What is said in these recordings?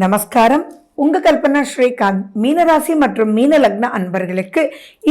நமஸ்காரம். உங்க கல்பனா ஸ்ரீகாந்த். மீனராசி மற்றும் மீன லக்ன அன்பர்களுக்கு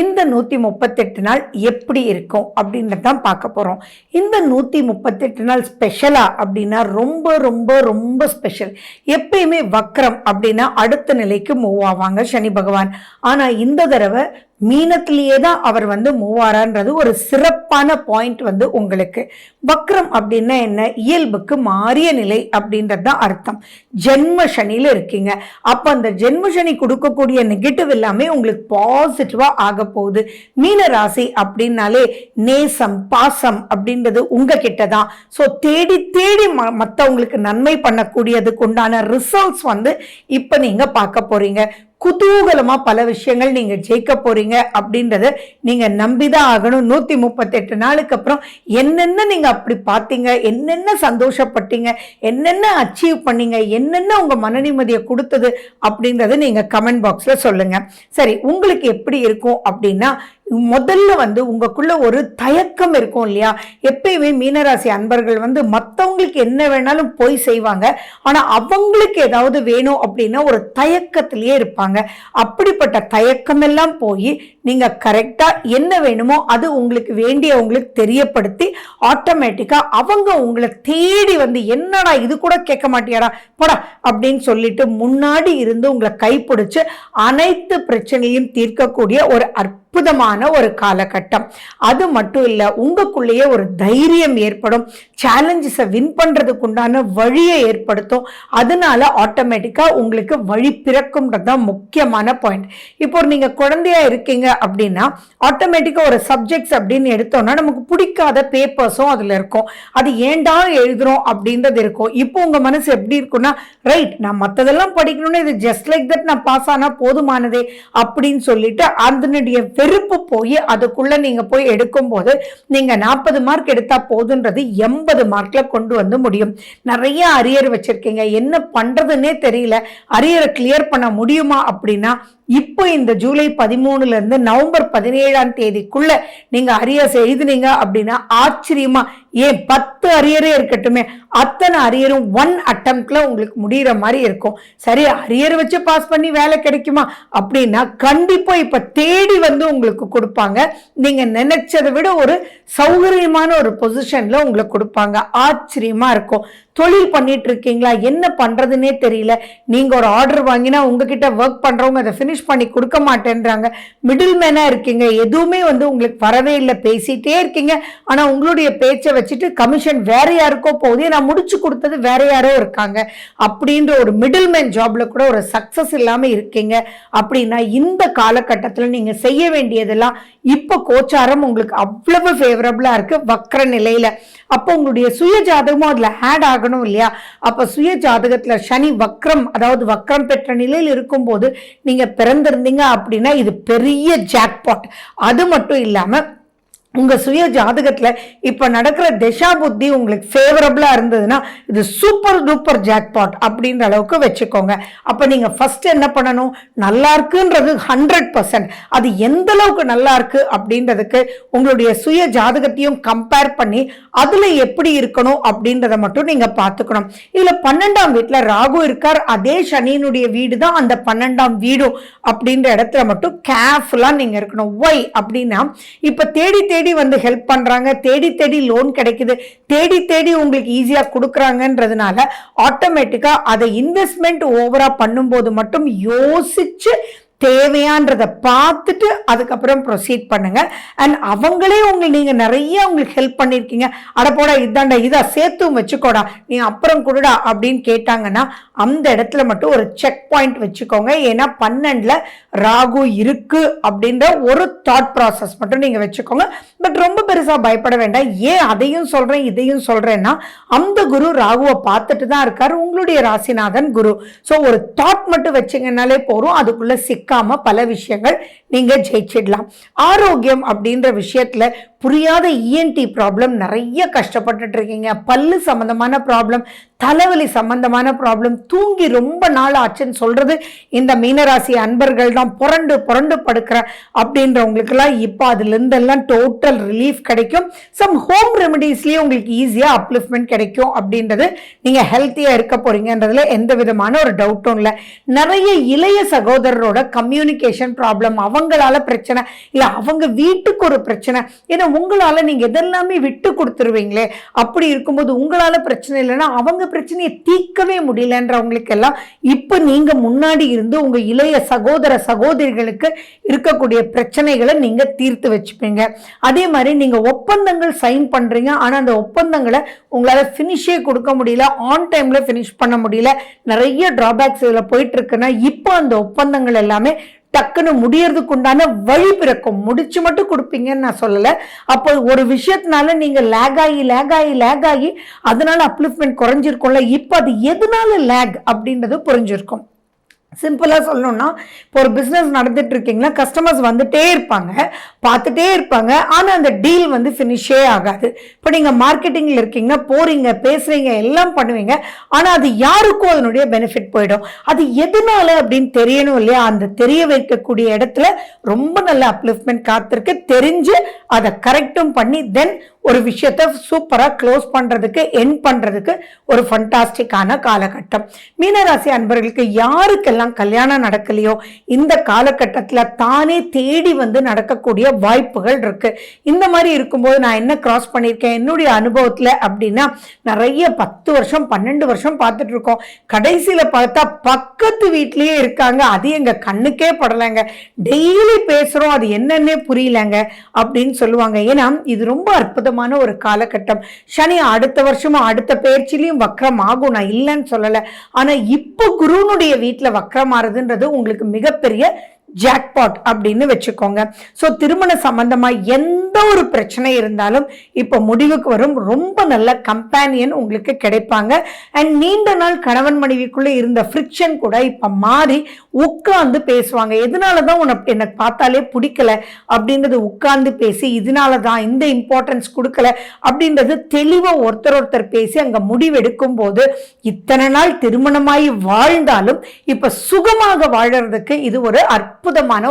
இந்த 138 நாள் எப்படி இருக்கும் அப்படின்றதான் பார்க்க போறோம். இந்த 138 நாள் ஸ்பெஷலா அப்படின்னா ரொம்ப ரொம்ப ரொம்ப ஸ்பெஷல். எப்பயுமே வக்ரம் அப்படின்னா அடுத்த நிலைக்கு மூவ் ஆவாங்க சனி பகவான். ஆனா இந்த தடவை மீனத்திலேயே தான் அவர் மூவ் ஆறான்றது ஒரு சிறப்பான பாயிண்ட் உங்களுக்கு. வக்ரம் அப்படின்னா என்ன? இயல்புக்கு மாறிய நிலை அப்படின்றது தான் அர்த்தம். ஜென்ம சனியில இருக்கீங்க. அப்ப அந்த ஜென்ம சனி கொடுக்கக்கூடிய நெகட்டிவ் எல்லாமே உங்களுக்கு பாசிட்டிவா ஆக போகுது. மீன ராசி அப்படின்னாலே நேசம் பாசம் அப்படின்றது உங்ககிட்ட தான். ஸோ தேடி தேடி மற்றவங்களுக்கு நன்மை பண்ணக்கூடியதுக்கு உண்டான ரிசல்ட்ஸ் இப்ப நீங்க பார்க்க போறீங்க. குதூகலமா பல விஷயங்கள் நீங்க ஜெயிக்க போறீங்க அப்படின்றத நீங்க நம்பிதான் ஆகணும். 138 நாளுக்கு அப்புறம் என்னென்ன நீங்க அப்படி பார்த்தீங்க, என்னென்ன சந்தோஷப்பட்டீங்க, என்னென்ன அச்சீவ் பண்ணீங்க, என்னென்ன உங்க மன நிம்மதியை கொடுத்தது அப்படின்றத நீங்க கமெண்ட் பாக்ஸ்ல சொல்லுங்க. சரி, உங்களுக்கு எப்படி இருக்கும் அப்படின்னா, முதல்ல உங்களுக்குள்ள ஒரு தயக்கம் இருக்கும் இல்லையா? எப்பயுமே மீனராசி அன்பர்கள் மற்றவங்களுக்கு என்ன வேணாலும் போய் செய்வாங்க. ஆனா அவங்களுக்கு ஏதாவது வேணும் அப்படின்னா ஒரு தயக்கத்திலேயே இருப்பாங்க. அப்படிப்பட்ட தயக்கம் எல்லாம் போய் நீங்க கரெக்டா என்ன வேணுமோ அது உங்களுக்கு வேண்டிய உங்களுக்கு தெரியப்படுத்தி ஆட்டோமேட்டிக்கா அவங்க உங்களை தேடி என்னடா இது கூட கேட்க மாட்டியாடா போடா அப்படின்னு சொல்லிட்டு முன்னாடி இருந்து உங்களை கைப்பிடிச்சு அனைத்து பிரச்சனையும் தீர்க்கக்கூடிய ஒரு அற்புதமான ஒரு காலகட்டம். அது மட்டும் இல்ல, உங்களுக்குள்ளேயே ஒரு தைரியம் ஏற்படும். சேலஞ்சஸை வின் பண்றதுக்கு உண்டான வழியை ஏற்படுத்தும். அதனால ஆட்டோமேட்டிக்கா உங்களுக்கு வழி பிறக்கும்ன்றதுதான் முக்கியமான பாயிண்ட். இப்போ நீங்க குழந்தையா இருக்கீங்க அப்படின்னா ஆட்டோமேட்டிக்கா ஒரு சப்ஜெக்ட்ஸ் அப்படின்னு எடுத்தோம்னா நமக்கு பிடிக்காத பேப்பர்ஸும் அதுல இருக்கும். அது ஏண்டா எழுதுறோம் அப்படின்றது இருக்கும். இப்போ உங்க மனசு எப்படி இருக்குன்னா, ரைட், நான் மற்றதெல்லாம் படிக்கணும்னு இது ஜஸ்ட் லைக் தட் நான் பாஸ் ஆனா போதுமானதே அப்படின்னு சொல்லிட்டு அதனுடைய வெறுப்பு போய் அதுக்குள்ள நீங்க போய் எடுக்கும் போது நீங்க 40 மார்க் எடுத்தா போதுன்றது 80 மார்க்ல கொண்டு முடியும். நிறைய அரியர் வச்சிருக்கீங்க, என்ன பண்றதுன்னே தெரியல, அரியரை கிளியர் பண்ண முடியுமா அப்படின்னா இப்போ இந்த ஜூலை 13 இருந்து நவம்பர் 17 நீங்க அரியர்ஸ் எழுதுனீங்க அப்படின்னா ஆச்சரியமா, ஏன் 10 அரியரே இருக்கட்டுமே, அத்தனை அரியரும் 1 அட்டம்ப்ட்ல உங்களுக்கு முடிகிற மாதிரி இருக்கும். சரி, அரியர் வச்சு பாஸ் பண்ணி வேலை கிடைக்குமா அப்படின்னா கண்டிப்பா இப்ப தேடி உங்களுக்கு கொடுப்பாங்க. நீங்க நினைச்சதை விட ஒரு சௌகரியமான ஒரு பொசிஷன்ல உங்களுக்கு கொடுப்பாங்க. ஆச்சரியமா இருக்கும். தொழில் பண்ணிட்டு இருக்கீங்களா, என்ன பண்றதுன்னே தெரியல, நீங்க ஒரு ஆர்டர் வாங்கினா உங்ககிட்ட ஒர்க் பண்றவங்க அதை ஃபினிஷ் பண்ணி கொடுக்க மாட்டேன்றாங்க. மிடில் மேனா இருக்கீங்க, எதுவுமே உங்களுக்கு வரவே இல்லை, பேசிட்டே இருக்கீங்க, ஆனா உங்களுடைய பேச்சை வச்சுட்டு கமிஷன் வேற யாருக்கோ போகுது, நான் முடிச்சு கொடுத்தது வேற யாரோ இருக்காங்க அப்படின்ற ஒரு மிடில் மேன் ஜாப்ல கூட ஒரு சக்சஸ் இல்லாம இருக்கீங்க அப்படின்னா இந்த காலகட்டத்தில் நீங்க செய்ய வேண்டியதெல்லாம் இப்ப கோச்சாரம் உங்களுக்கு அவ்வளவு ஃபேவரபிளா இருக்கு வக்ர நிலையில. அப்போ உங்களுடைய சுய ஜாதகமும் அதுல ஆட் ஆகணும் இல்லையா? அப்ப சுய ஜாதகத்துல சனி வக்ரம், அதாவது வக்ரம் பெற்ற நிலையில் இருக்கும் போது நீங்க பிறந்திருந்தீங்க அப்படின்னா இது பெரிய ஜாக்பாட். அது மட்டும் இல்லாம உங்க சுய ஜாதகத்துல இப்ப நடக்கிற திசா புத்தி உங்களுக்கு ஃபேவரபிளா இருந்ததுன்னா இது சூப்பர் டூப்பர் ஜாக்பாட் அப்படின்ற அளவுக்கு வச்சுக்கோங்க. அப்ப நீங்க ஃபர்ஸ்ட் என்ன பண்ணணும், நல்லா இருக்குன்றது 100%, அது எந்த அளவுக்கு நல்லா இருக்கு அப்படின்றதுக்கு உங்களுடைய சுய ஜாதகத்தையும் கம்பேர் பண்ணி அதுல எப்படி இருக்கணும் அப்படின்றத மட்டும் நீங்க பார்த்துக்கணும். இதுல 12ஆம் வீட்டுல ராகு இருக்கார், அதே சனியினுடைய வீடு தான் அந்த 12ஆம் வீடும் அப்படின்ற இடத்துல மட்டும் கேர்ஃபுல்லா நீங்க இருக்கணும். ஒய் அப்படின்னா இப்ப தேடி தேடி ஹெல்ப் பண்றாங்க, தேடி தேடி லோன் கிடைக்குது, தேடி தேடி உங்களுக்கு ஈஸியா கொடுக்கறாங்கன்றதுனால ஆட்டோமேட்டிக்கா அதை இன்வெஸ்ட்மெண்ட் ஓவரா பண்ணும்போது மட்டும் யோசிச்சு தேவையான்றதை பார்த்துட்டு அதுக்கப்புறம் ப்ரொசீட் பண்ணுங்க. அண்ட் அவங்களே நீங்க நிறைய உங்களுக்கு ஹெல்ப் பண்ணிருக்கீங்க, அட போடா இதாண்டா இதா சேர்த்தும் வச்சுக்கோடா நீ அப்புறம் கொடுடா அப்படின்னு கேட்டாங்கன்னா அந்த இடத்துல மட்டும் ஒரு செக் பாயிண்ட் வச்சுக்கோங்க. ஏன்னா 12ல ராகு இருக்கு அப்படின்ற ஒரு தாட் ப்ராசஸ் மட்டும் நீங்க வச்சுக்கோங்க. பட் ரொம்ப பெருசா பயப்பட வேண்டாம். ஏன் அதையும் சொல்றேன் இதையும் சொல்றேன்னா அந்த குரு ராகுவை பார்த்துட்டு தான் இருக்காரு, உங்களுடைய ராசிநாதன் குரு. ஸோ ஒரு தாட் மட்டும் வச்சுங்கனாலே போறோம், அதுக்குள்ள சிக்க இழக்காம பல விஷயங்கள் நீங்க ஜெயிச்சிடலாம். ஆரோக்கியம் அப்படின்ற விஷயத்துல புரியாத இஎன்டி ப்ராப்ளம் நிறைய கஷ்டப்பட்டுட்டு இருக்கீங்க. பல்லு சம்பந்தமான ப்ராப்ளம், தலைவலி சம்பந்தமான ப்ராப்ளம், தூங்கி ரொம்ப நாள் ஆச்சுன்னு சொல்றது இந்த மீனராசி அன்பர்கள் தான். புரண்டு புரண்டு படுக்கிற அப்படின்றவங்களுக்கெல்லாம் இப்போ அதுல இருந்தெல்லாம் டோட்டல் ரிலீஃப் கிடைக்கும். சம் ஹோம் ரெமெடிஸ்லயே உங்களுக்கு ஈஸியா அப்லிஃப்ட்மெண்ட் கிடைக்கும். அப்படின்றது நீங்க ஹெல்த்தியா இருக்க போறீங்கன்றதுல எந்த விதமான ஒரு டவுட்டும் இல்லை. நிறைய இளைய சகோதரரோட கம்யூனிகேஷன் ப்ராப்ளம், அவங்களால பிரச்சனை இல்ல அவங்க வீட்டுக்கு ஒரு பிரச்சனை. ஏன்னா உங்களால நீங்க எதெல்லாமே விட்டு கொடுத்துருவீங்களே, அப்படி இருக்கும்போது உங்களால பிரச்சனை இல்லைன்னா அவங்க பிரச்சனையை தீர்க்கவே முடியலன்றவங்களுக்கு எல்லாம் இப்ப நீங்க முன்னாடி இருந்து உங்க இளைய சகோதர சகோதரிகளுக்கு இருக்கக்கூடிய பிரச்சனைகளை நீங்க தீர்த்து வச்சுப்பீங்க. அதே மாதிரி நீங்க ஒப்பந்தங்கள் சைன் பண்றீங்க, ஆனா அந்த ஒப்பந்தங்களை உங்களால பினிஷே கொடுக்க முடியல, ஆன் டைம்ல பினிஷ் பண்ண முடியல, நிறைய டிராபேக்ஸ் இதுல போயிட்டு இருக்குன்னா இப்போ அந்த ஒப்பந்தங்கள் எல்லாமே டக்குன்னு முடியறதுக்கு உண்டான வழி பிறக்கும். முடிச்சு மட்டும் கொடுப்பீங்கன்னு நான் சொல்லல. அப்போ ஒரு விஷயத்தினால நீங்க லேக் ஆகி அதனால அப்லிஃப்ட்மெண்ட் குறைஞ்சிருக்கும்ல, இப்போ அது எதனால லேக் அப்படின்றது புரிஞ்சிருக்கும். சிம்பிளா சொல்லணும்னா, இப்போ ஒரு பிசினஸ் நடந்துட்டு இருக்கீங்களா, கஸ்டமர்ஸ் வந்துட்டே இருப்பாங்க, பார்த்துட்டே இருப்பாங்க, ஆனா அந்த டீல் வந்து ஃபினிஷே ஆகாது. இப்போ நீங்க மார்க்கெட்டிங்ல இருக்கீங்கன்னா போறீங்க, பேசுறீங்க, எல்லாம் பண்ணுவீங்க, ஆனா அது யாருக்கும் அதனுடைய பெனிஃபிட் போயிடும். அது எதனால அப்படின்னு தெரியணும் இல்லையா? அந்த தெரிய வைக்கக்கூடிய இடத்துல ரொம்ப நல்ல அப்லிஃப்ட்மெண்ட் காத்திருக்கு. தெரிஞ்சு அதை கரெக்டும் பண்ணி தென் ஒரு விஷயத்த சூப்பரா க்ளோஸ் பண்றதுக்கு, எண்ட் பண்றதுக்கு ஒரு ஃபண்டாஸ்டிக்கான காலகட்டம். மீனராசி அன்பர்களுக்கு யாருக்கெல்லாம் கல்யாணம் நடக்கலையோ இந்த காலகட்டத்தில் தானே தேடி வந்து நடக்கக்கூடிய வாய்ப்புகள் இருக்கு. இந்த மாதிரி இருக்கும்போது நான் என்ன கிராஸ் பண்ணியிருக்கேன் என்னுடைய அனுபவத்தில் அப்படின்னா, நிறைய 10 வருஷம் 12 வருஷம் பார்த்துட்டு இருக்கோம். கடைசியில் பார்த்தா பக்கத்து வீட்லயே இருக்காங்க, அது எங்க கண்ணுக்கே படலைங்க, டெய்லி பேசுறோம், அது என்னன்னே புரியலங்க அப்படின்னு சொல்லுவாங்க. ஏன்னா இது ரொம்ப அற்புதமான ஒரு காலகட்டம். சனி அடுத்த வருஷமும் அடுத்த பயிற்சியிலையும் வக்ரம் ஆகும், நான் இல்லைன்னு சொல்லல. ஆனா இப்போ குருனுடைய வீட்டுல வக்ரம் ஆறுதுன்றது உங்களுக்கு மிகப்பெரிய ஜாக்பாட் அப்படின்னு வச்சுக்கோங்க. ஸோ திருமண சம்பந்தமா எந்த ஒரு பிரச்சனை இருந்தாலும் இப்போ முடிவுக்கு வரும். ரொம்ப நல்ல கம்பேனியன் உங்களுக்கு கிடைப்பாங்க. அண்ட் நீண்ட நாள் கணவன் மனைவிக்குள்ள இருந்த ஃப்ரிக்ஷன் கூட இப்போ மாறி உட்கார்ந்து பேசுவாங்க. எதனாலதான் உனக்கு எனக்கு பார்த்தாலே பிடிக்கல அப்படின்றது உட்கார்ந்து பேசி, இதனாலதான் இந்த இம்பார்ட்டன்ஸ் கொடுக்கல அப்படின்றது தெளிவா ஒருத்தர் பேசி அங்க முடிவெடுக்கும் போது இத்தனை நாள் திருமணமாயி வாழ்ந்தாலும் இப்ப சுகமாக வாழறதுக்கு இது ஒரு அற்புதமான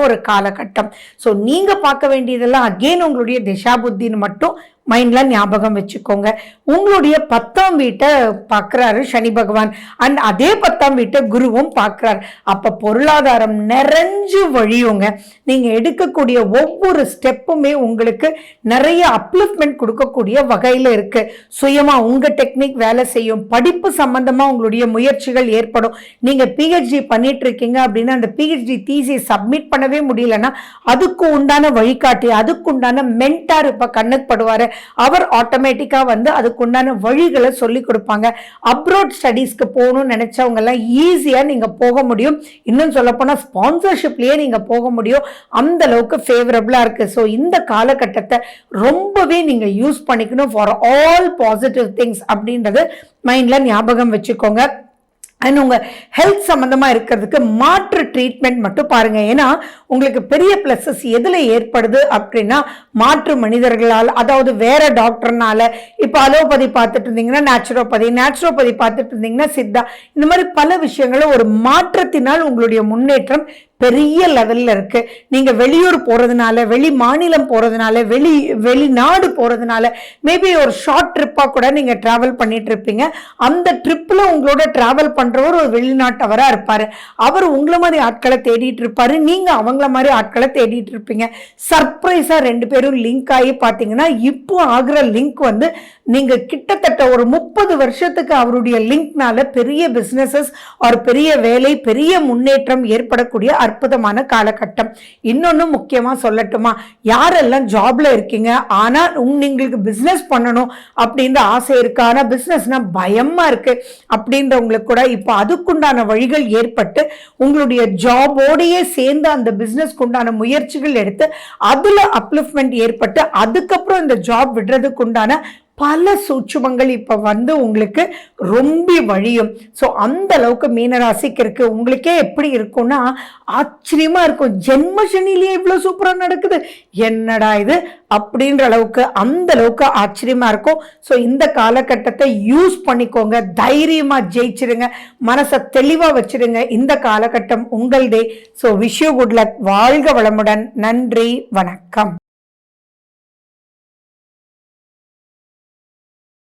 ஒரு காலகட்டம். சோ நீங்க பார்க்க வேண்டியதெல்லாம் அகெயின் உங்களுடைய திசா புத்தின்னு மட்டும் மைண்ட்ல ஞாபகம் வச்சுக்கோங்க. உங்களுடைய 10ஆம் வீட்டை பார்க்கிறாரு சனி பகவான், அண்ட் அதே 10ஆம் வீட்டை குருவும் பார்க்கிறார். அப்ப பொருளாதாரம் நிறைஞ்சு வழியுங்க. நீங்க எடுக்கக்கூடிய ஒவ்வொரு ஸ்டெப்புமே உங்களுக்கு நிறைய அப்லிஃப்ட்மெண்ட் கொடுக்கக்கூடிய வகையில இருக்கு. சுயமா உங்க டெக்னிக் வேலை செய்யும். படிப்பு சம்பந்தமா உங்களுடைய முயற்சிகள் ஏற்படும். நீங்க பிஹெச்டி பண்ணிட்டு இருக்கீங்க அப்படின்னா அந்த பிஹெச்டி தீசி சப்மிட் பண்ணவே முடியலன்னா அதுக்கு உண்டான வழிகாட்டி, அதுக்கு உண்டான மென்டார் இப்ப கண்ணுக்கு படுவாரு. அவர் ஆட்டோமேட்டிக்கா வந்து அதுக்குண்டான வழிகளை சொல்லி கொடுப்பாங்க. அப்ராட் ஸ்டடீஸ்க்கு போகணும்னு நினைச்சவங்க எல்லாம் ஈஸியா நீங்க போக முடியும். இன்னும் சொல்ல போனா ஸ்பான்சர்ஷிப்லயே நீங்க போக முடியும். அந்த அளவுக்கு ஃபேவரபிளா இருக்கு. ஸோ இந்த காலகட்டத்தை ரொம்பவே நீங்க யூஸ் பண்ணிக்கணும் ஃபார் ஆல் பாசிட்டிவ் திங்ஸ் அப்படின்றது மைண்ட்ல ஞாபகம் வச்சுக்கோங்க. அண்ட் உங்க ஹெல்த் சம்பந்தமா இருக்கிறதுக்கு மாற்று ட்ரீட்மெண்ட் மட்டும் பாருங்க. ஏன்னா உங்களுக்கு பெரிய பிளஸஸ் எதுல ஏற்படுது அப்படின்னா மாற்று மனிதர்களால், அதாவது வேற டாக்டர்னால. இப்போ அலோபதி பார்த்துட்டு இருந்தீங்கன்னா நேச்சுரோபதி பார்த்துட்டு இருந்தீங்கன்னா சித்தா, இந்த மாதிரி பல விஷயங்களை ஒரு மாற்றத்தினால் உங்களுடைய முன்னேற்றம் பெரிய லெவல்ல இருக்கு. நீங்க வெளியூர் போறதுனால, வெளி மாநிலம் போறதுனால, வெளிநாடு போறதுனால, மேபி ஒரு ஷார்ட் ட்ரிப்பா கூட நீங்க டிராவல் பண்ணிட்டு இருப்பீங்க. அந்த ட்ரிப்ல உங்களோட டிராவல் பண்றவர் ஒரு வெளிநாட்டவரா இருப்பாரு. அவர் உங்களை மாதிரி ஆட்களை தேடிட்டு இருப்பாரு, நீங்க அவங்கள மாதிரி ஆட்களை தேடிட்டு இருப்பீங்க. சர்ப்ரைஸா 2 பேரும் லிங்க் ஆகி பாத்தீங்கன்னா இப்போ ஆகிற லிங்க் வந்து நீங்க கிட்டத்தட்ட ஒரு 30 வருஷத்துக்கு அவருடைய லிங்க்னால பெரிய பிசினஸஸ் ஒரு பெரிய வேலை, பெரிய முன்னேற்றம் ஏற்படக்கூடிய அற்புதமான காலகட்டம். இன்னொன்னு முக்கியமா சொல்லட்டுமா, யாரெல்லாம் ஜாப்ல இருக்கீங்க ஆனா உங்களுக்கு பிசினஸ் பண்ணணும் அப்படின்ற ஆசை இருக்கு, ஆனா பிசினஸ்னா பயமா இருக்கு அப்படின்றவங்களுக்கு கூட இப்ப அதுக்குண்டான வழிகள் ஏற்பட்டு உங்களுடைய ஜாபோடையே சேர்ந்து அந்த பிசினஸ்க்கு உண்டான முயற்சிகள் எடுத்து அதுல அப்லிஃப்ட்மெண்ட் ஏற்பட்டு அதுக்கப்புறம் இந்த ஜாப் விடுறதுக்கு உண்டான பல சூட்சுமங்கள் இப்போ வந்து உங்களுக்கு ரொம்ப வழியும். ஸோ அந்த அளவுக்கு மீனராசிக்கு இருக்கு. உங்களுக்கே எப்படி இருக்கும்னா ஆச்சரியமா இருக்கும், ஜென்ம சனிலேயே இவ்வளோ சூப்பராக நடக்குது, என்னடா இது அப்படின்ற அளவுக்கு அந்த அளவுக்கு ஆச்சரியமா இருக்கும். ஸோ இந்த காலகட்டத்தை யூஸ் பண்ணிக்கோங்க, தைரியமா ஜெயிச்சிருங்க, மனசை தெளிவா வச்சிருங்க. இந்த காலகட்டம் உங்களுதே. So wish you good luck. வாழ்க வளமுடன். நன்றி, வணக்கம்.